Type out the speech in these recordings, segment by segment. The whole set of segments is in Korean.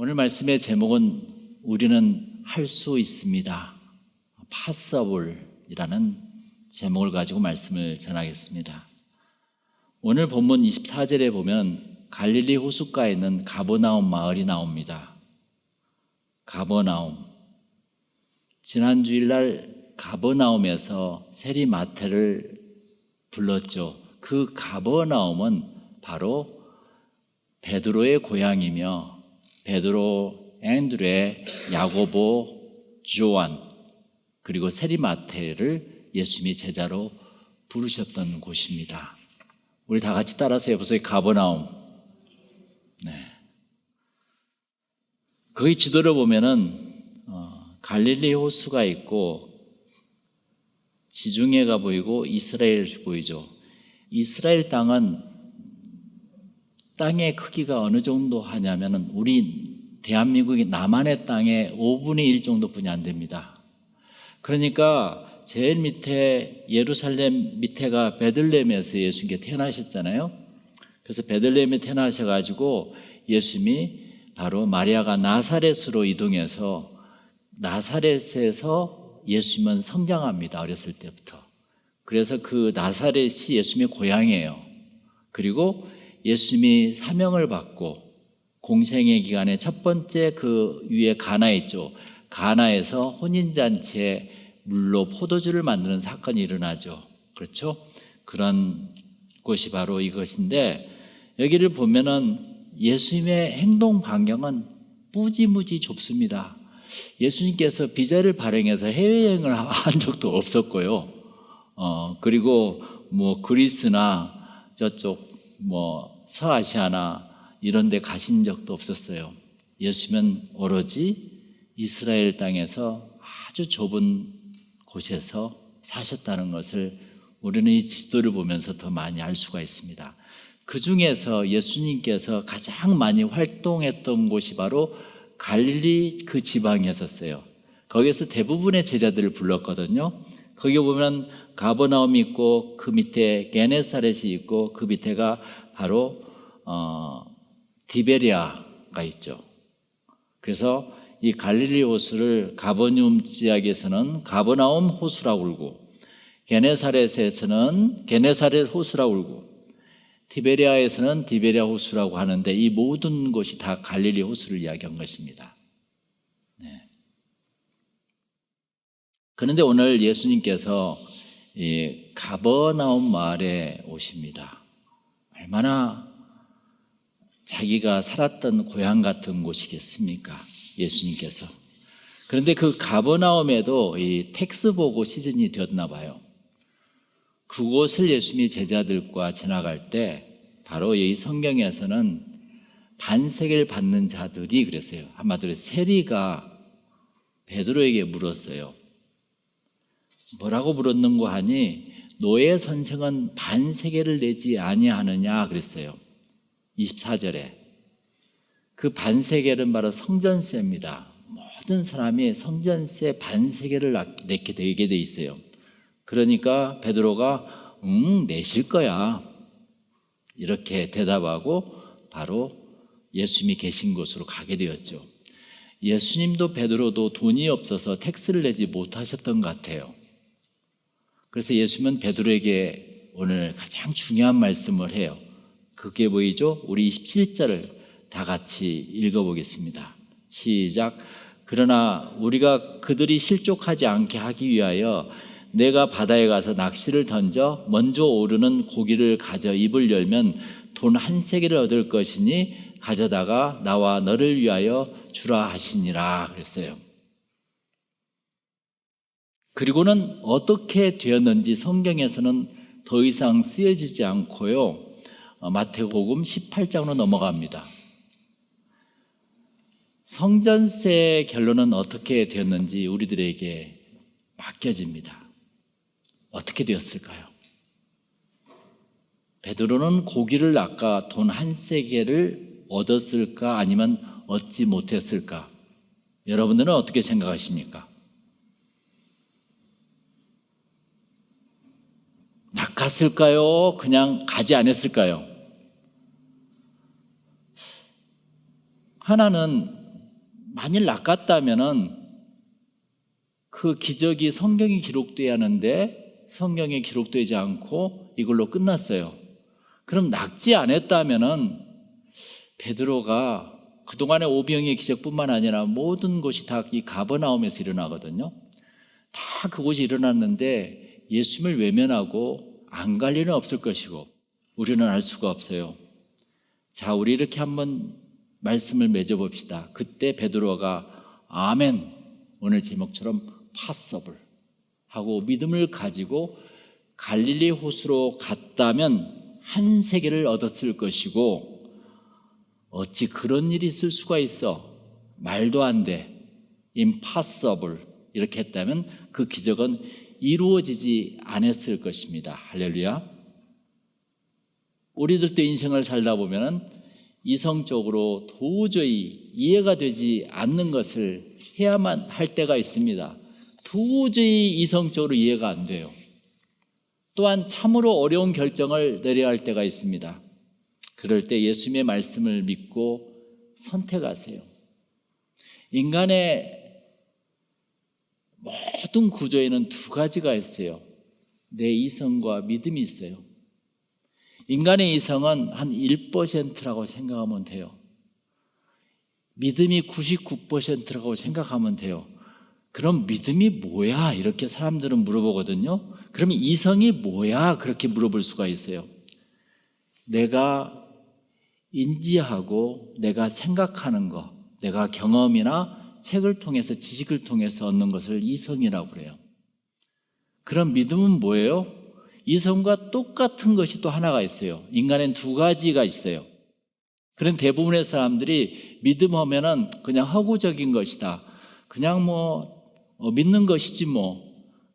오늘 말씀의 제목은 우리는 할 수 있습니다. possible이라는 제목을 가지고 말씀을 전하겠습니다. 오늘 본문 24절에 보면 갈릴리 호숫가에 있는 가버나움 마을이 나옵니다. 가버나움. 지난 주일날 가버나움에서 세리마태를 불렀죠. 그 가버나움은 바로 베드로의 고향이며 베드로, 앤드레, 야고보, 조안 그리고 세리마태를 예수님이 제자로 부르셨던 곳입니다. 우리 다 같이 따라서 해보세요. 가버나움. 네. 거기 지도를 보면은 갈릴리 호수가 있고 지중해가 보이고 이스라엘이 보이죠. 이스라엘 땅은 땅의 크기가 어느 정도 하냐면은 우리 대한민국이 남한의 땅의 5분의 1 정도뿐이 안 됩니다. 그러니까 제일 밑에 예루살렘 밑에가 베들레헴에서 예수님께 태어나셨잖아요. 그래서 베들레헴에 태어나셔가지고 예수님이 바로 마리아가 나사렛으로 이동해서 나사렛에서 예수님은 성장합니다. 어렸을 때부터. 그래서 그 나사렛이 예수님의 고향이에요. 그리고 예수님이 사명을 받고 공생의 기간에 첫 번째 그 위에 가나에 있죠. 가나에서 혼인잔치에 물로 포도주를 만드는 사건이 일어나죠. 그렇죠? 그런 곳이 바로 이것인데 여기를 보면은 예수님의 행동 반경은 무지무지 좁습니다. 예수님께서 비자를 발행해서 해외여행을 한 적도 없었고요. 그리고 뭐 그리스나 저쪽 뭐 서아시아나 이런 데 가신 적도 없었어요. 예수님은 오로지 이스라엘 땅에서 아주 좁은 곳에서 사셨다는 것을 우리는 이 지도를 보면서 더 많이 알 수가 있습니다. 그 중에서 예수님께서 가장 많이 활동했던 곳이 바로 갈릴리 그 지방이었어요. 거기서 대부분의 제자들을 불렀거든요. 거기 보면 가버나움이 있고 그 밑에 게네사렛이 있고 그 밑에가 바로 디베리아가 있죠. 그래서 이 갈릴리 호수를 가버나움 지역에서는 가버나움 호수라고 부르고 게네사렛에서는 게네사렛 호수라고 부르고 티베리아에서는 디베리아 호수라고 하는데 이 모든 곳이 다 갈릴리 호수를 이야기한 것입니다. 네. 그런데 오늘 예수님께서 이 가버나움 마을에 오십니다. 얼마나 자기가 살았던 고향 같은 곳이겠습니까? 예수님께서. 그런데 그 가버나움에도 이 텍스 보고 시즌이 되었나 봐요. 그곳을 예수님이 제자들과 지나갈 때 바로 이 성경에서는 반세계를 받는 자들이 그랬어요. 한마디로 세리가 베드로에게 물었어요. 뭐라고 물었는고 하니 노예 선생은 반세계를 내지 아니하느냐 그랬어요. 24절에 그 반세계는 바로 성전세입니다. 모든 사람이 성전세 반세계를 내게 되게 돼 있어요. 그러니까 베드로가 내실 거야 이렇게 대답하고 바로 예수님이 계신 곳으로 가게 되었죠. 예수님도 베드로도 돈이 없어서 텍스를 내지 못하셨던 것 같아요. 그래서 예수님은 베드로에게 오늘 가장 중요한 말씀을 해요. 그게 보이죠? 우리 27절을 다 같이 읽어보겠습니다. 시작. 그러나 우리가 그들이 실족하지 않게 하기 위하여 내가 바다에 가서 낚시를 던져 먼저 오르는 고기를 가져 입을 열면 돈 한 세겔을 얻을 것이니 가져다가 나와 너를 위하여 주라 하시니라 그랬어요. 그리고는 어떻게 되었는지 성경에서는 더 이상 쓰여지지 않고요. 마태복음 18장으로 넘어갑니다. 성전세 결론은 어떻게 되었는지 우리들에게 맡겨집니다. 어떻게 되었을까요? 베드로는 고기를 낚아 돈 한 세겔을 얻었을까 아니면 얻지 못했을까? 여러분들은 어떻게 생각하십니까? 낚았을까요? 그냥 가지 않았을까요? 하나는 만일 낚았다면은 그 기적이 성경에 기록돼야 하는데 성경에 기록되지 않고 이걸로 끝났어요. 그럼 낚지 않았다면은 베드로가 그동안의 오병이의 기적뿐만 아니라 모든 것이 다 이 가버나움에서 일어나거든요. 다 그곳이 일어났는데 예수님을 외면하고 안 갈 일은 없을 것이고 우리는 알 수가 없어요. 자, 우리 이렇게 한번 말씀을 맺어봅시다. 그때 베드로가 아멘, 오늘 제목처럼 파서블 하고 믿음을 가지고 갈릴리 호수로 갔다면 한 세계를 얻었을 것이고, 어찌 그런 일이 있을 수가 있어, 말도 안 돼, impossible 이렇게 했다면 그 기적은 이루어지지 않았을 것입니다. 할렐루야. 우리들도 인생을 살다 보면 이성적으로 도저히 이해가 되지 않는 것을 해야만 할 때가 있습니다. 도저히 이성적으로 이해가 안 돼요. 또한 참으로 어려운 결정을 내려야 할 때가 있습니다. 그럴 때 예수님의 말씀을 믿고 선택하세요. 인간의 모든 구조에는 두 가지가 있어요. 내 이성과 믿음이 있어요. 인간의 이성은 한 1%라고 생각하면 돼요. 믿음이 99%라고 생각하면 돼요. 그럼 믿음이 뭐야? 이렇게 사람들은 물어보거든요. 그럼 이성이 뭐야? 그렇게 물어볼 수가 있어요. 내가 인지하고 내가 생각하는 거, 내가 경험이나 책을 통해서 지식을 통해서 얻는 것을 이성이라고 그래요. 그럼 믿음은 뭐예요? 이성과 똑같은 것이 또 하나가 있어요. 인간엔 두 가지가 있어요. 그런 대부분의 사람들이 믿음하면은 그냥 허구적인 것이다, 그냥 믿는 것이지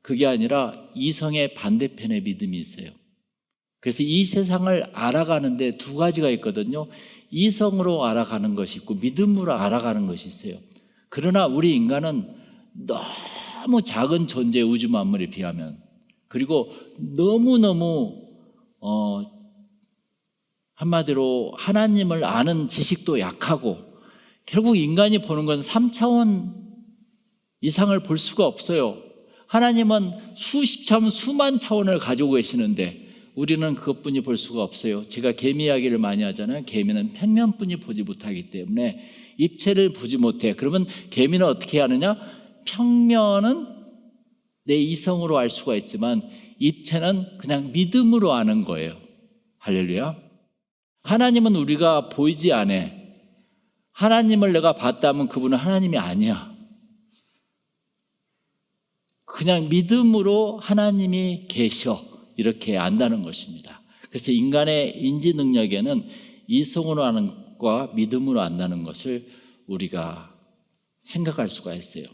그게 아니라 이성의 반대편에 믿음이 있어요. 그래서 이 세상을 알아가는데 두 가지가 있거든요. 이성으로 알아가는 것이 있고 믿음으로 알아가는 것이 있어요. 그러나 우리 인간은 너무 작은 존재, 우주 만물에 비하면, 그리고 너무너무 한마디로 하나님을 아는 지식도 약하고, 결국 인간이 보는 건 3차원 이상을 볼 수가 없어요. 하나님은 수십 차원, 수만 차원을 가지고 계시는데 우리는 그것뿐이 볼 수가 없어요. 제가 개미 이야기를 많이 하잖아요. 개미는 평면뿐이 보지 못하기 때문에 입체를 보지 못해. 그러면 개미는 어떻게 하느냐? 평면은 내 이성으로 알 수가 있지만 입체는 그냥 믿음으로 아는 거예요. 할렐루야. 하나님은 우리가 보이지 않아. 하나님을 내가 봤다면 그분은 하나님이 아니야. 그냥 믿음으로 하나님이 계셔, 이렇게 안다는 것입니다. 그래서 인간의 인지 능력에는 이성으로 아는 것과 믿음으로 안다는 것을 우리가 생각할 수가 있어요.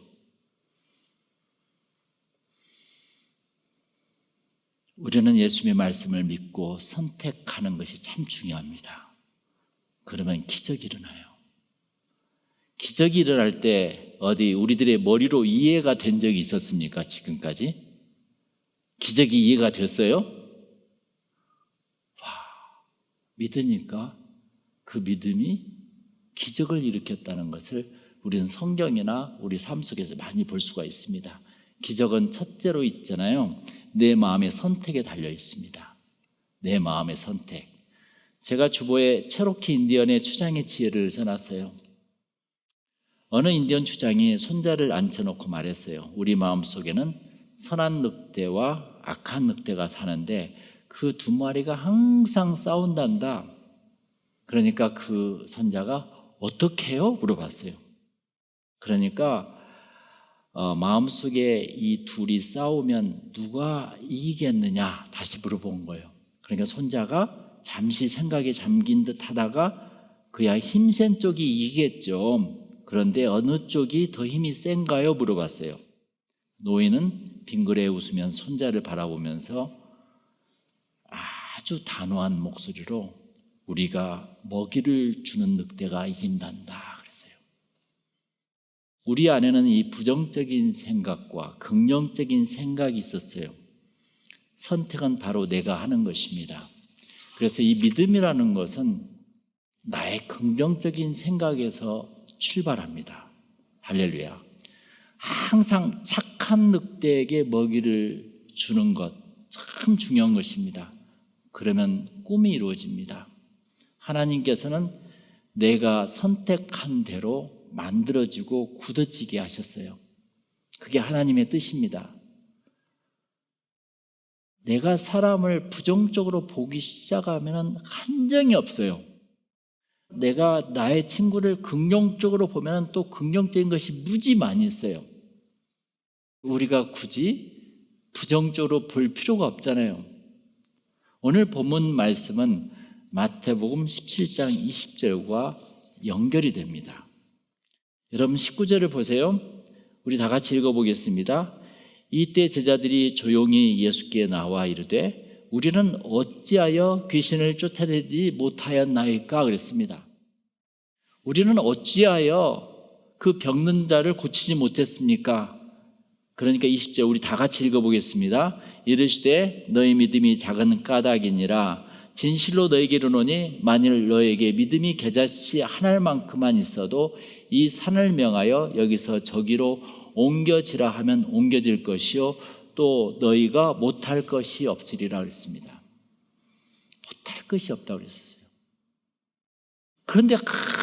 우리는 예수님의 말씀을 믿고 선택하는 것이 참 중요합니다. 그러면 기적이 일어나요. 기적이 일어날 때 어디 우리들의 머리로 이해가 된 적이 있었습니까? 지금까지? 기적이 이해가 됐어요? 와, 믿으니까 그 믿음이 기적을 일으켰다는 것을 우리는 성경이나 우리 삶 속에서 많이 볼 수가 있습니다. 기적은 첫째로 있잖아요. 내 마음의 선택에 달려 있습니다. 내 마음의 선택. 제가 주보에 체로키 인디언의 추장의 지혜를 써놨어요. 어느 인디언 추장이 손자를 앉혀놓고 말했어요. 우리 마음속에는 선한 늑대와 악한 늑대가 사는데 그 두 마리가 항상 싸운단다. 그러니까 그 선자가 어떻게 해요? 물어봤어요. 그러니까 마음속에 이 둘이 싸우면 누가 이기겠느냐 다시 물어본 거예요. 그러니까 손자가 잠시 생각에 잠긴 듯 하다가 그야 힘센 쪽이 이기겠죠. 그런데 어느 쪽이 더 힘이 센가요? 물어봤어요. 노인은 빙그레 웃으면 손자를 바라보면서 아주 단호한 목소리로 우리가 먹이를 주는 늑대가 이긴단다 그랬어요. 우리 안에는 이 부정적인 생각과 긍정적인 생각이 있었어요. 선택은 바로 내가 하는 것입니다. 그래서 이 믿음이라는 것은 나의 긍정적인 생각에서 출발합니다. 할렐루야. 항상 착한 늑대에게 먹이를 주는 것 참 중요한 것입니다. 그러면 꿈이 이루어집니다. 하나님께서는 내가 선택한 대로 만들어지고 굳어지게 하셨어요. 그게 하나님의 뜻입니다. 내가 사람을 부정적으로 보기 시작하면 한정이 없어요. 내가 나의 친구를 긍정적으로 보면 또 긍정적인 것이 무지 많이 있어요. 우리가 굳이 부정적으로 볼 필요가 없잖아요. 오늘 본문 말씀은 마태복음 17장 20절과 연결이 됩니다. 여러분 19절을 보세요. 우리 다 같이 읽어보겠습니다. 이때 제자들이 조용히 예수께 나와 이르되 우리는 어찌하여 귀신을 쫓아내지 못하였나이까 그랬습니다. 우리는 어찌하여 그 병든 자를 고치지 못했습니까? 그러니까 20절 우리 다 같이 읽어보겠습니다. 이르시되 너희 믿음이 작은 까닭이니라. 진실로 너에게 이르노니 만일 너에게 믿음이 겨자씨 한 알만큼만 있어도 이 산을 명하여 여기서 저기로 옮겨지라 하면 옮겨질 것이요 또 너희가 못할 것이 없으리라 그랬습니다. 못할 것이 없다고 그랬어요. 그런데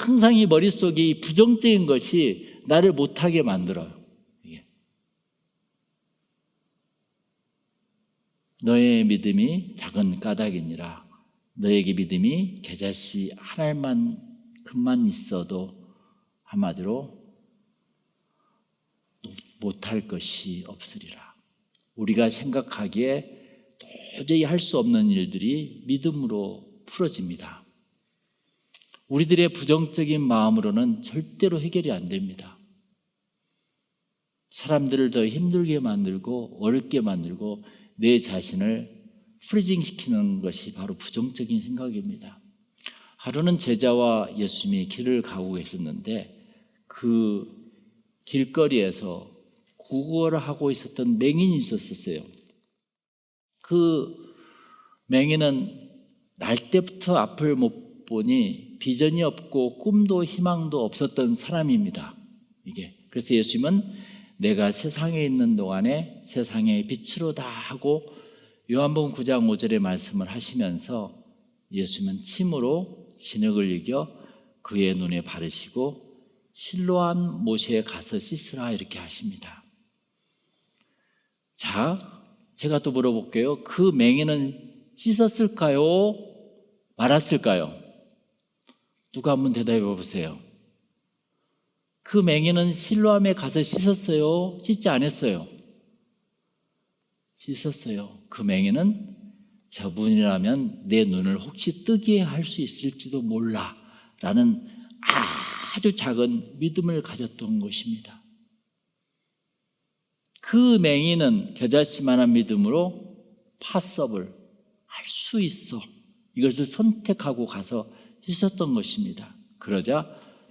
항상 이 머릿속에 이 부정적인 것이 나를 못하게 만들어요. 너의 믿음이 작은 까닭이니라. 너에게 믿음이 겨자씨 한 알만큼만 있어도 한마디로 못할 것이 없으리라. 우리가 생각하기에 도저히 할 수 없는 일들이 믿음으로 풀어집니다. 우리들의 부정적인 마음으로는 절대로 해결이 안 됩니다. 사람들을 더 힘들게 만들고 어렵게 만들고 내 자신을 프리징시키는 것이 바로 부정적인 생각입니다. 하루는 제자와 예수님이 길을 가고 계셨는데 그 길거리에서 구걸을 하고 있었던 맹인이 있었어요. 그 맹인은 날 때부터 앞을 못 보니 비전이 없고 꿈도 희망도 없었던 사람입니다. 그래서 예수님은 내가 세상에 있는 동안에 세상의 빛으로다 하고 요한복음 9장 5절의 말씀을 하시면서 예수님은 침으로 진흙을 이겨 그의 눈에 바르시고 실로암 못에 가서 씻으라 이렇게 하십니다. 자, 제가 또 물어볼게요. 그 맹인은 씻었을까요? 말았을까요? 누가 한번 대답해 보세요. 그 맹인은 실로암에 가서 씻었어요? 씻지 않았어요? 씻었어요. 그 맹인은 저분이라면 내 눈을 혹시 뜨게 할 수 있을지도 몰라 라는 아주 작은 믿음을 가졌던 것입니다. 그 맹인은 겨자씨만한 믿음으로 파섭을 할 수 있어 이것을 선택하고 가서 씻었던 것입니다. 그러자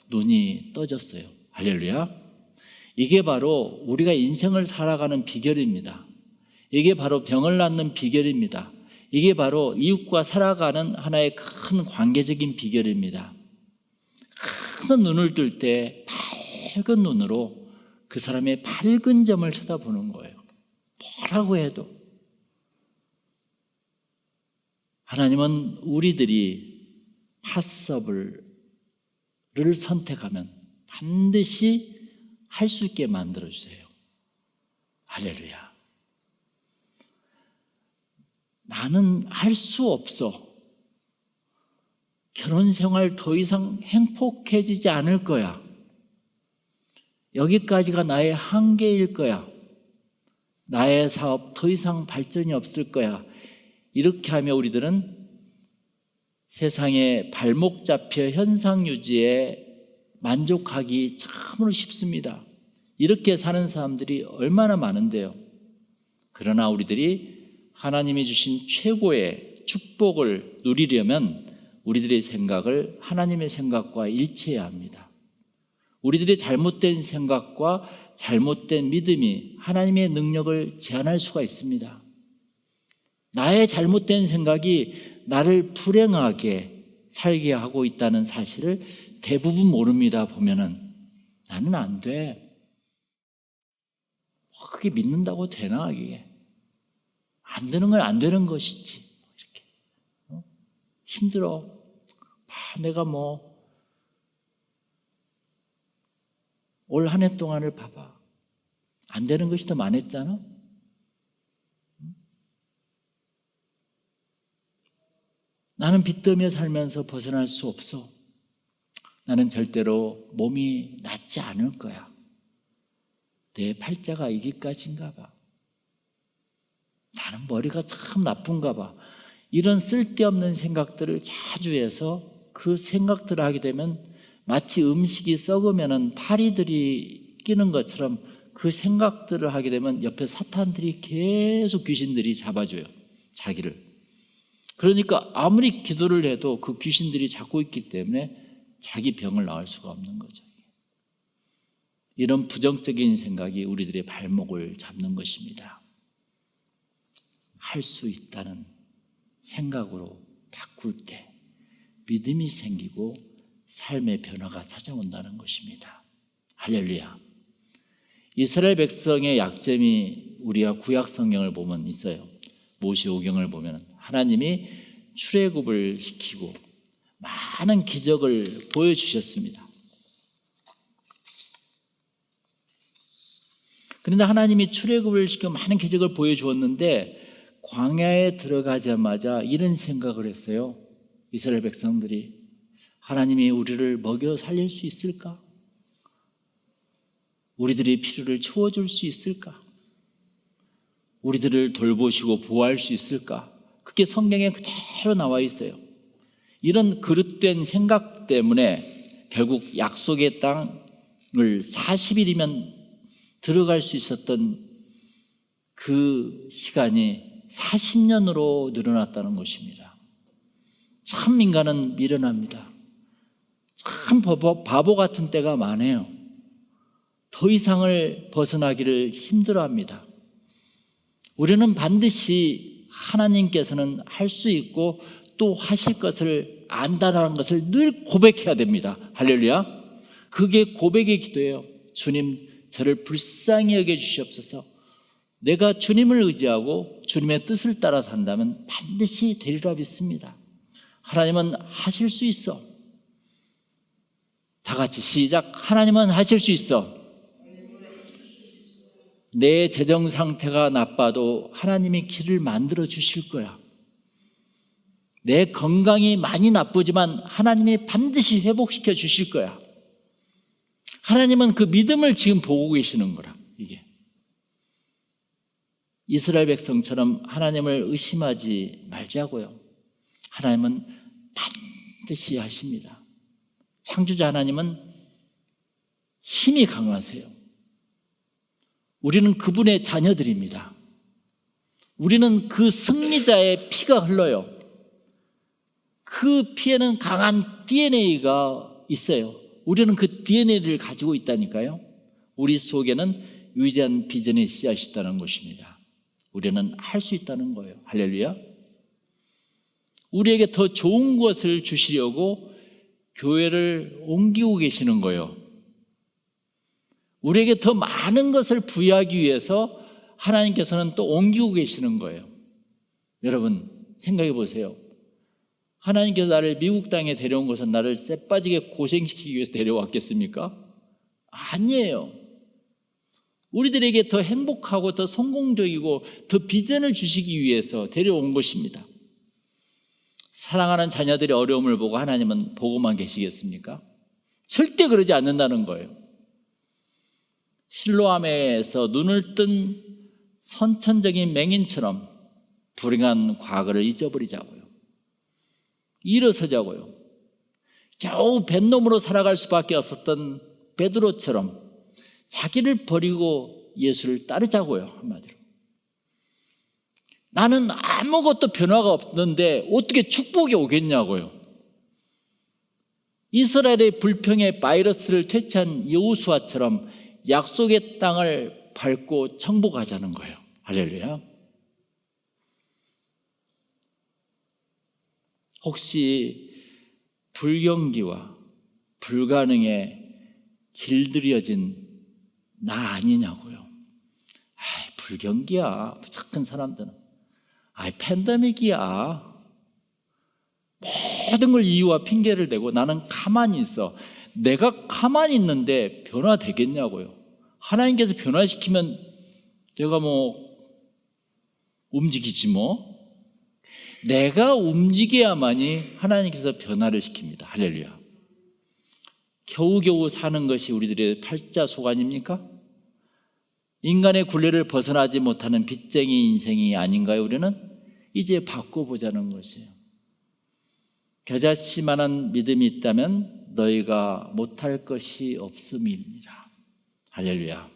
눈이 떠졌어요. 할렐루야. 이게 바로 우리가 인생을 살아가는 비결입니다. 이게 바로 병을 낫는 비결입니다. 이게 바로 이웃과 살아가는 하나의 큰 관계적인 비결입니다. 큰 눈을 뜰 때 밝은 눈으로 그 사람의 밝은 점을 쳐다보는 거예요. 뭐라고 해도. 하나님은 우리들이 핫섭을 선택하면 반드시 할 수 있게 만들어주세요. 할렐루야. 나는 할 수 없어. 결혼 생활 더 이상 행복해지지 않을 거야. 여기까지가 나의 한계일 거야. 나의 사업 더 이상 발전이 없을 거야. 이렇게 하며 우리들은 세상에 발목 잡혀 현상 유지에 만족하기 참으로 쉽습니다. 이렇게 사는 사람들이 얼마나 많은데요. 그러나 우리들이 하나님이 주신 최고의 축복을 누리려면 우리들의 생각을 하나님의 생각과 일치해야 합니다. 우리들의 잘못된 생각과 잘못된 믿음이 하나님의 능력을 제한할 수가 있습니다. 나의 잘못된 생각이 나를 불행하게 살게 하고 있다는 사실을 대부분 모릅니다. 보면은 나는 안 돼. 그게 믿는다고 되나? 이게 안 되는 건 안 되는 것이지. 이렇게 힘들어. 내가 올 한 해 동안을 봐봐. 안 되는 것이 더 많았잖아. 나는 빚더미에 살면서 벗어날 수 없어. 나는 절대로 몸이 낫지 않을 거야. 내 팔자가 이기까지인가 봐. 나는 머리가 참 나쁜가 봐. 이런 쓸데없는 생각들을 자주 해서 그 생각들을 하게 되면 마치 음식이 썩으면 파리들이 끼는 것처럼 그 생각들을 하게 되면 옆에 사탄들이 계속 귀신들이 잡아줘요. 자기를. 그러니까 아무리 기도를 해도 그 귀신들이 잡고 있기 때문에 자기 병을 나을 수가 없는 거죠. 이런 부정적인 생각이 우리들의 발목을 잡는 것입니다. 할 수 있다는 생각으로 바꿀 때 믿음이 생기고 삶의 변화가 찾아온다는 것입니다. 할렐루야. 이스라엘 백성의 약점이 우리가 구약 성경을 보면 있어요. 모세오경을 보면 하나님이 출애굽을 시키고 많은 기적을 보여주셨습니다. 그런데 하나님이 출애굽을 시켜 많은 기적을 보여주었는데 광야에 들어가자마자 이런 생각을 했어요. 이스라엘 백성들이 하나님이 우리를 먹여 살릴 수 있을까? 우리들의 필요를 채워줄 수 있을까? 우리들을 돌보시고 보호할 수 있을까? 그게 성경에 그대로 나와 있어요. 이런 그릇된 생각 때문에 결국 약속의 땅을 40일이면 들어갈 수 있었던 그 시간이 40년으로 늘어났다는 것입니다. 참 인간은 미련합니다. 참 바보 같은 때가 많아요. 더 이상을 벗어나기를 힘들어합니다. 우리는 반드시 하나님께서는 할 수 있고 또 하실 것을 안다라는 것을 늘 고백해야 됩니다. 할렐루야. 그게 고백의 기도예요. 주님, 저를 불쌍히 여겨주시옵소서. 내가 주님을 의지하고 주님의 뜻을 따라 산다면 반드시 되리라 믿습니다. 하나님은 하실 수 있어. 다 같이 시작. 하나님은 하실 수 있어. 내 재정 상태가 나빠도 하나님이 길을 만들어 주실 거야. 내 건강이 많이 나쁘지만 하나님이 반드시 회복시켜 주실 거야. 하나님은 그 믿음을 지금 보고 계시는 거라. 이게 이스라엘 백성처럼 하나님을 의심하지 말자고요. 하나님은 반드시 하십니다. 창조자 하나님은 힘이 강하세요. 우리는 그분의 자녀들입니다. 우리는 그 승리자의 피가 흘러요. 그 피에는 강한 DNA가 있어요. 우리는 그 DNA를 가지고 있다니까요. 우리 속에는 위대한 비전의 씨앗이 있다는 것입니다. 우리는 할 수 있다는 거예요. 할렐루야. 우리에게 더 좋은 것을 주시려고 교회를 옮기고 계시는 거예요. 우리에게 더 많은 것을 부여하기 위해서 하나님께서는 또 옮기고 계시는 거예요. 여러분 생각해 보세요. 하나님께서 나를 미국 땅에 데려온 것은 나를 쎄빠지게 고생시키기 위해서 데려왔겠습니까? 아니에요. 우리들에게 더 행복하고 더 성공적이고 더 비전을 주시기 위해서 데려온 것입니다. 사랑하는 자녀들의 어려움을 보고 하나님은 보고만 계시겠습니까? 절대 그러지 않는다는 거예요. 실로암에서 눈을 뜬 선천적인 맹인처럼 불행한 과거를 잊어버리자고요. 일어서자고요. 겨우 뱃놈으로 살아갈 수밖에 없었던 베드로처럼 자기를 버리고 예수를 따르자고요. 한마디로. 나는 아무것도 변화가 없는데 어떻게 축복이 오겠냐고요. 이스라엘의 불평의 바이러스를 퇴치한 여호수아처럼 약속의 땅을 밟고 정복하자는 거예요. 할렐루야. 혹시 불경기와 불가능에 길들여진 나 아니냐고요. 불경기야. 착한 사람들은. 팬데믹이야. 모든 걸 이유와 핑계를 대고 나는 가만히 있어. 내가 가만히 있는데 변화되겠냐고요. 하나님께서 변화시키면 내가 움직이지 뭐. 내가 움직여야만이 하나님께서 변화를 시킵니다. 할렐루야. 겨우겨우 사는 것이 우리들의 팔자속 아닙니까? 인간의 굴레를 벗어나지 못하는 빚쟁이 인생이 아닌가요? 우리는 이제 바꿔보자는 것이에요. 겨자씨만한 믿음이 있다면 너희가 못할 것이 없음이니라. 할렐루야.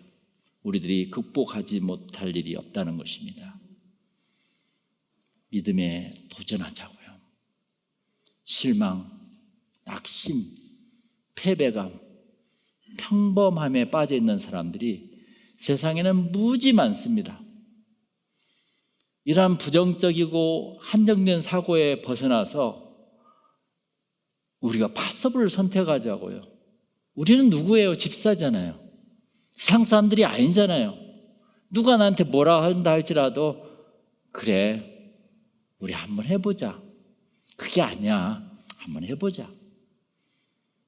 우리들이 극복하지 못할 일이 없다는 것입니다. 믿음에 도전하자고요. 실망, 낙심, 패배감, 평범함에 빠져 있는 사람들이 세상에는 무지 많습니다. 이러한 부정적이고 한정된 사고에 벗어나서 우리가 파서블을 선택하자고요. 우리는 누구예요? 집사잖아요. 세상 사람들이 아니잖아요. 누가 나한테 뭐라 한다 할지라도 그래, 우리 한번 해보자. 그게 아니야. 한번 해보자.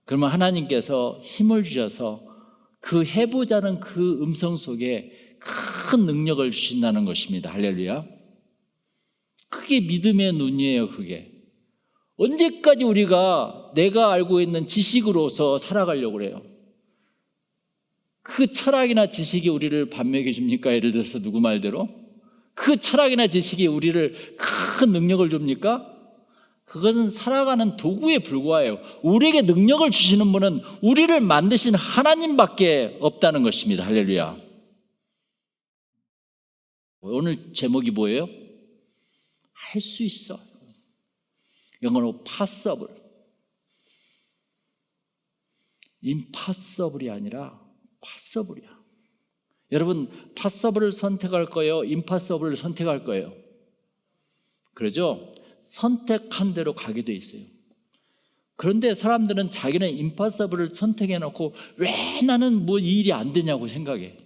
그러면 하나님께서 힘을 주셔서 그 해보자는 그 음성 속에 큰 능력을 주신다는 것입니다. 할렐루야. 그게 믿음의 눈이에요. 그게 언제까지 우리가 내가 알고 있는 지식으로서 살아가려고 그래요? 그 철학이나 지식이 우리를 반맥해 줍니까? 예를 들어서 누구 말대로 그 철학이나 지식이 우리를 큰 능력을 줍니까? 그것은 살아가는 도구에 불과해요. 우리에게 능력을 주시는 분은 우리를 만드신 하나님밖에 없다는 것입니다. 할렐루야. 오늘 제목이 뭐예요? 할 수 있어. 영어로 possible. impossible이 아니라 possible이야. 여러분, possible을 선택할 거예요? impossible을 선택할 거예요? 그러죠? 선택한 대로 가게 돼 있어요. 그런데 사람들은 자기는 impossible을 선택해 놓고 왜 나는 이 일이 안 되냐고 생각해.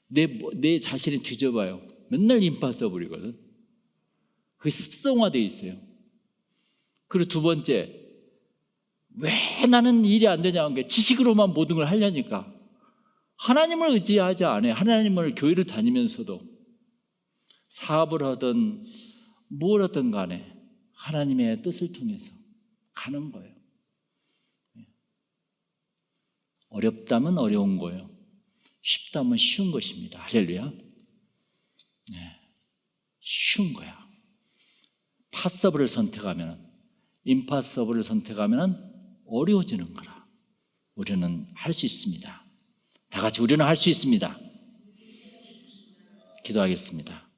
내 자신을 뒤져봐요. 맨날 impossible이거든. 그게 습성화되어 있어요. 그리고 두 번째, 왜 나는 일이 안 되냐는 게 지식으로만 모든 걸 하려니까. 하나님을 의지하지 않아요. 하나님을 교회를 다니면서도 사업을 하든 뭘 하든 간에 하나님의 뜻을 통해서 가는 거예요. 어렵다면 어려운 거예요. 쉽다면 쉬운 것입니다. 할렐루야. 쉬운 거야. possible을 선택하면, impossible을 선택하면 어려워지는 거라. 우리는 할 수 있습니다. 다 같이 우리는 할 수 있습니다. 기도하겠습니다.